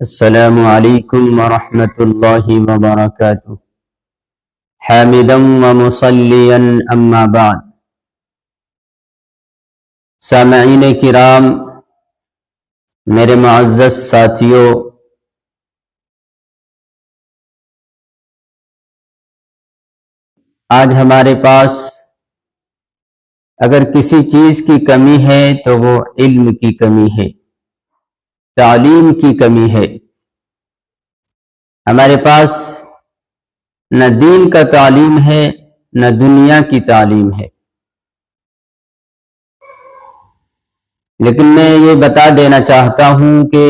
السلام علیکم ورحمۃ اللہ وبرکاتہ۔ حامدا ومصلیا اما بعد۔ سامعین کرام، میرے معزز ساتھیوں، آج ہمارے پاس اگر کسی چیز کی کمی ہے تو وہ علم کی کمی ہے، تعلیم کی کمی ہے۔ ہمارے پاس نہ دین کا تعلیم ہے نہ دنیا کی تعلیم ہے۔ لیکن میں یہ بتا دینا چاہتا ہوں کہ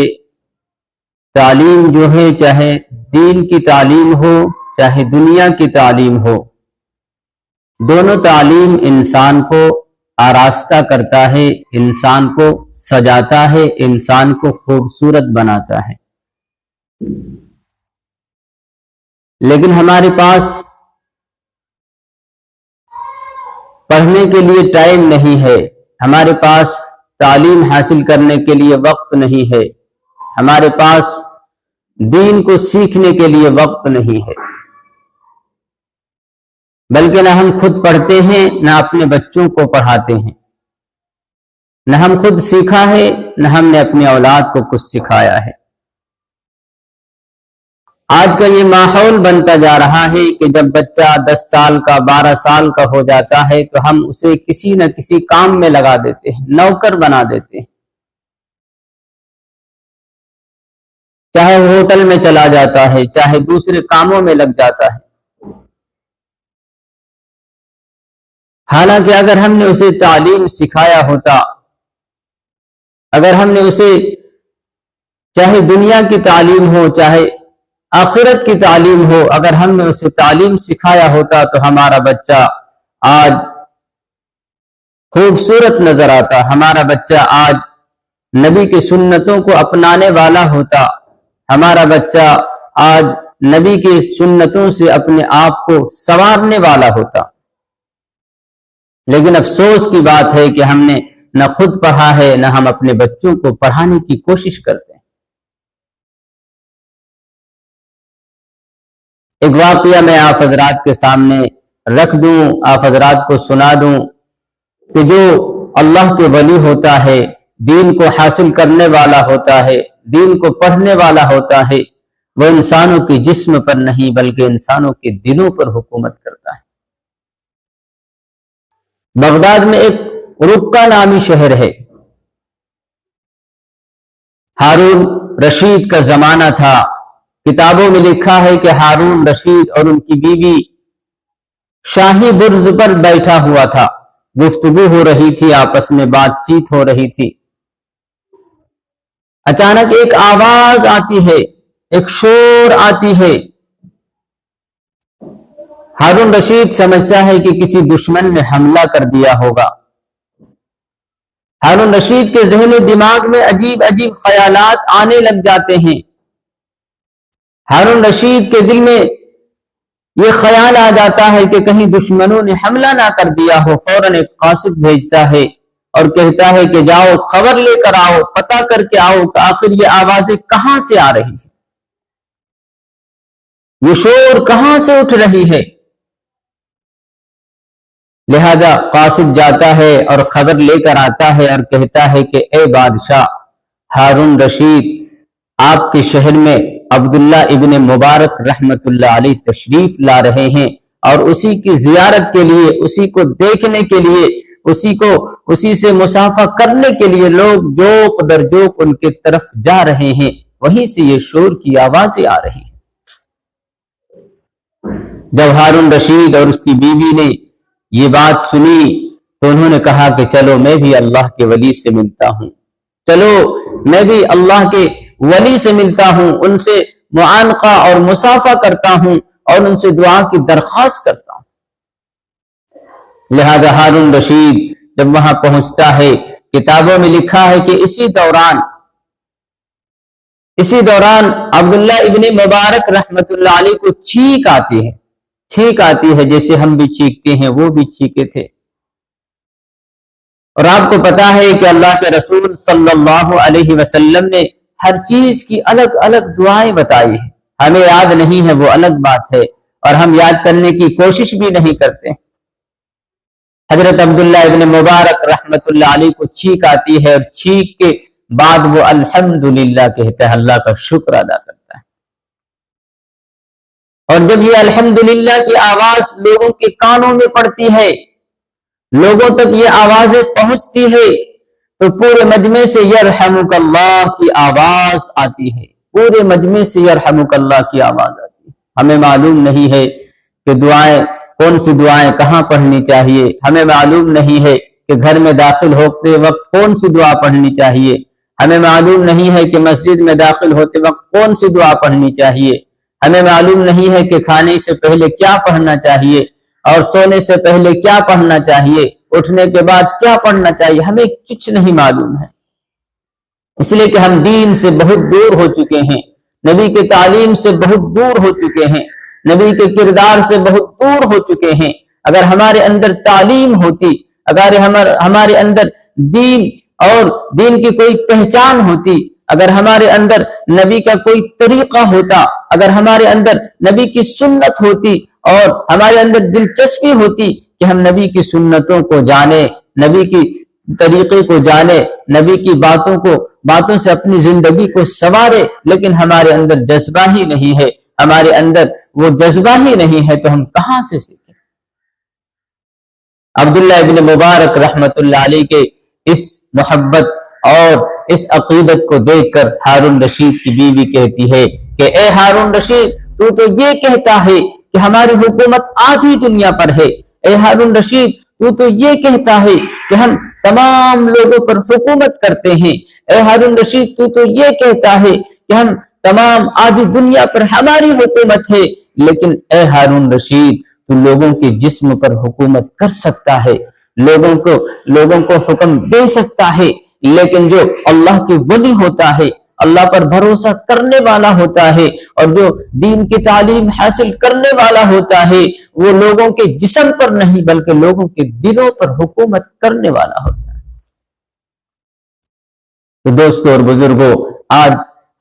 تعلیم جو ہے، چاہے دین کی تعلیم ہو چاہے دنیا کی تعلیم ہو، دونوں تعلیم انسان کو آراستہ کرتا ہے، انسان کو سجاتا ہے، انسان کو خوبصورت بناتا ہے۔ لیکن ہمارے پاس پڑھنے کے لیے ٹائم نہیں ہے، ہمارے پاس تعلیم حاصل کرنے کے لیے وقت نہیں ہے، ہمارے پاس دین کو سیکھنے کے لیے وقت نہیں ہے، بلکہ نہ ہم خود پڑھتے ہیں نہ اپنے بچوں کو پڑھاتے ہیں، نہ ہم خود سیکھا ہے نہ ہم نے اپنی اولاد کو کچھ سکھایا ہے۔ آج کا یہ ماحول بنتا جا رہا ہے کہ جب بچہ 10 سال کا 12 سال کا ہو جاتا ہے تو ہم اسے کسی نہ کسی کام میں لگا دیتے ہیں، نوکر بنا دیتے ہیں، چاہے وہ ہوٹل میں چلا جاتا ہے چاہے دوسرے کاموں میں لگ جاتا ہے۔ حالانکہ اگر ہم نے اسے تعلیم سکھایا ہوتا، اگر ہم نے اسے چاہے دنیا کی تعلیم ہو چاہے آخرت کی تعلیم ہو، اگر ہم نے اسے تعلیم سکھایا ہوتا تو ہمارا بچہ آج خوبصورت نظر آتا، ہمارا بچہ آج نبی کی سنتوں کو اپنانے والا ہوتا، ہمارا بچہ آج نبی کی سنتوں سے اپنے آپ کو سنوارنے والا ہوتا۔ لیکن افسوس کی بات ہے کہ ہم نے نہ خود پڑھا ہے نہ ہم اپنے بچوں کو پڑھانے کی کوشش کرتے ہیں۔ ایک واقعہ میں آپ حضرات کے سامنے رکھ دوں، آپ حضرات کو سنا دوں کہ جو اللہ کے ولی ہوتا ہے، دین کو حاصل کرنے والا ہوتا ہے، دین کو پڑھنے والا ہوتا ہے، وہ انسانوں کے جسم پر نہیں بلکہ انسانوں کے دلوں پر حکومت کرتا ہے۔ بغداد میں ایک رکہ نامی شہر ہے، ہارون رشید کا زمانہ تھا۔ کتابوں میں لکھا ہے کہ ہارون رشید اور ان کی بیوی شاہی برج پر بیٹھا ہوا تھا، گفتگو ہو رہی تھی، آپس میں بات چیت ہو رہی تھی۔ اچانک ایک آواز آتی ہے، ایک شور آتی ہے۔ ہارون رشید سمجھتا ہے کہ کسی دشمن نے حملہ کر دیا ہوگا۔ ہارون رشید کے ذہن و دماغ میں عجیب عجیب خیالات آنے لگ جاتے ہیں۔ ہارون رشید کے دل میں یہ خیال آ جاتا ہے کہ کہیں دشمنوں نے حملہ نہ کر دیا ہو۔ فوراً ایک قاصد بھیجتا ہے اور کہتا ہے کہ جاؤ خبر لے کر آؤ، پتہ کر کے آؤ کہ آخر یہ آوازیں کہاں سے آ رہی ہیں، یہ شور کہاں سے اٹھ رہی ہے۔ لہذا قاصد جاتا ہے اور خبر لے کر آتا ہے اور کہتا ہے کہ اے بادشاہ، ہارون رشید آپ کے شہر میں عبداللہ ابن مبارک رحمت اللہ علیہ تشریف لا رہے ہیں، اور اسی کی زیارت کے لیے، اسی کو دیکھنے کے لیے، اسی سے مصافحہ کرنے کے لیے لوگ جوق در جوق ان کے طرف جا رہے ہیں، وہیں سے یہ شور کی آوازیں آ رہی ہیں۔ جب ہارون رشید اور اس کی بیوی نے یہ بات سنی تو انہوں نے کہا کہ چلو میں بھی اللہ کے ولی سے ملتا ہوں، چلو میں بھی اللہ کے ولی سے ملتا ہوں، ان سے معانقہ اور مصافحہ کرتا ہوں اور ان سے دعا کی درخواست کرتا ہوں۔ لہذا ہارون رشید جب وہاں پہنچتا ہے، کتابوں میں لکھا ہے کہ اسی دوران عبداللہ ابن مبارک رحمت اللہ علیہ کو چھینک آتی ہے جیسے ہم بھی چھینکتے ہیں، وہ بھی چھینکے تھے۔ اور آپ کو پتا ہے کہ اللہ کے رسول صلی اللہ علیہ وسلم نے ہر چیز کی الگ الگ دعائیں بتائی ہیں. ہمیں یاد نہیں ہے وہ الگ بات ہے، اور ہم یاد کرنے کی کوشش بھی نہیں کرتے. حضرت عبداللہ ابن مبارک رحمت اللہ علیہ کو چھینک آتی ہے، اور چھینک کے بعد وہ الحمدللہ کہتا ہے، اللہ کا شکر ادا کرتا ہے. اور جب یہ الحمدللہ کی آواز لوگوں کے کانوں میں پڑتی ہے، لوگوں تک یہ آوازیں پہنچتی ہے، تو پورے مجمع سے یرحمک اللہ کی آواز آتی ہے. پورے مجمع سے یرحمک اللہ کی آواز آتی ہے. ہمیں معلوم نہیں ہے کہ دعائیں کون سی دعائیں کہاں پڑھنی چاہیے. ہمیں معلوم نہیں ہے کہ گھر میں داخل ہوتے وقت کون سی دعا پڑھنی چاہیے. ہمیں معلوم نہیں ہے کہ مسجد میں داخل ہوتے وقت کون سی دعا پڑھنی چاہیے. ہمیں معلوم نہیں ہے کہ کھانے سے پہلے کیا پڑھنا چاہیے، اور سونے سے پہلے کیا پڑھنا چاہیے، اٹھنے کے بعد کیا پڑھنا چاہیے. ہمیں کچھ نہیں معلوم ہے، اس لیے کہ ہم دین سے بہت دور ہو چکے ہیں، نبی کے تعلیم سے بہت دور ہو چکے ہیں، نبی کے کردار سے بہت دور ہو چکے ہیں. اگر ہمارے اندر تعلیم ہوتی، اگر ہمارے اندر دین اور دین کی کوئی پہچان ہوتی، اگر ہمارے اندر نبی کا کوئی طریقہ ہوتا، اگر ہمارے اندر نبی کی سنت ہوتی، اور ہمارے اندر دلچسپی ہوتی کہ ہم نبی کی سنتوں کو جانیں، نبی کی طریقے کو جانے، نبی کی باتوں سے اپنی زندگی کو سنوارے، لیکن ہمارے اندر جذبہ ہی نہیں ہے، ہمارے اندر وہ جذبہ ہی نہیں ہے، تو ہم کہاں سے سیکھیں. عبداللہ ابن مبارک رحمت اللہ علیہ کے اس محبت اور اس عقیدت کو دیکھ کر ہارون رشید کی بیوی کہتی ہے کہ اے ہارون رشید، تو یہ کہتا ہے کہ ہماری حکومت آدھی دنیا پر ہے. اے ہارون رشید، تو یہ کہتا ہے کہ ہم تمام لوگوں پر حکومت کرتے ہیں. اے ہارون رشید، تو یہ کہتا ہے کہ ہم تمام آدھی دنیا پر ہماری حکومت ہے. لیکن اے ہارون رشید، تو لوگوں کے جسم پر حکومت کر سکتا ہے، لوگوں کو حکم دے سکتا ہے، لیکن جو اللہ کے ولی ہوتا ہے، اللہ پر بھروسہ کرنے والا ہوتا ہے، اور جو دین کی تعلیم حاصل کرنے والا ہوتا ہے، وہ لوگوں کے جسم پر نہیں بلکہ لوگوں کے دلوں پر حکومت کرنے والا ہوتا ہے. تو دوستو اور بزرگوں، آج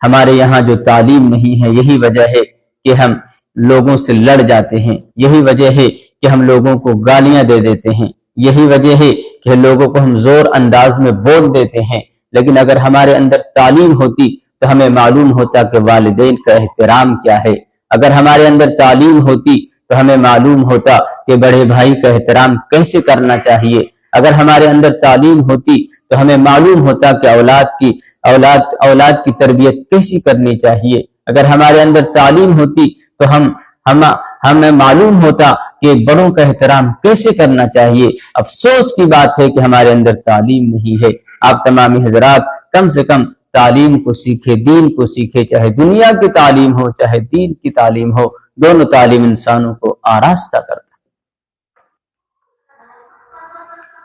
ہمارے یہاں جو تعلیم نہیں ہے، یہی وجہ ہے کہ ہم لوگوں سے لڑ جاتے ہیں، یہی وجہ ہے کہ ہم لوگوں کو گالیاں دے دیتے ہیں، یہی وجہ ہے کہ لوگوں کو ہم زور انداز میں بول دیتے ہیں. لیکن اگر ہمارے اندر تعلیم ہوتی تو ہمیں معلوم ہوتا کہ والدین کا احترام کیا ہے. اگر ہمارے اندر تعلیم ہوتی تو ہمیں معلوم ہوتا کہ بڑے بھائی کا احترام کیسے کرنا چاہیے. اگر ہمارے اندر تعلیم ہوتی تو ہمیں معلوم ہوتا کہ اولاد کی تربیت کیسی کرنی چاہیے. اگر ہمارے اندر تعلیم ہوتی تو ہمیں معلوم ہوتا کہ بڑوں کا احترام کیسے کرنا چاہیے. افسوس کی بات ہے کہ ہمارے اندر تعلیم نہیں ہے. آپ تمامی حضرات کم سے کم تعلیم کو سیکھے، دین کو سیکھے، چاہے دنیا کی تعلیم ہو چاہے دین کی تعلیم ہو، دونوں تعلیم انسانوں کو آراستہ کرتا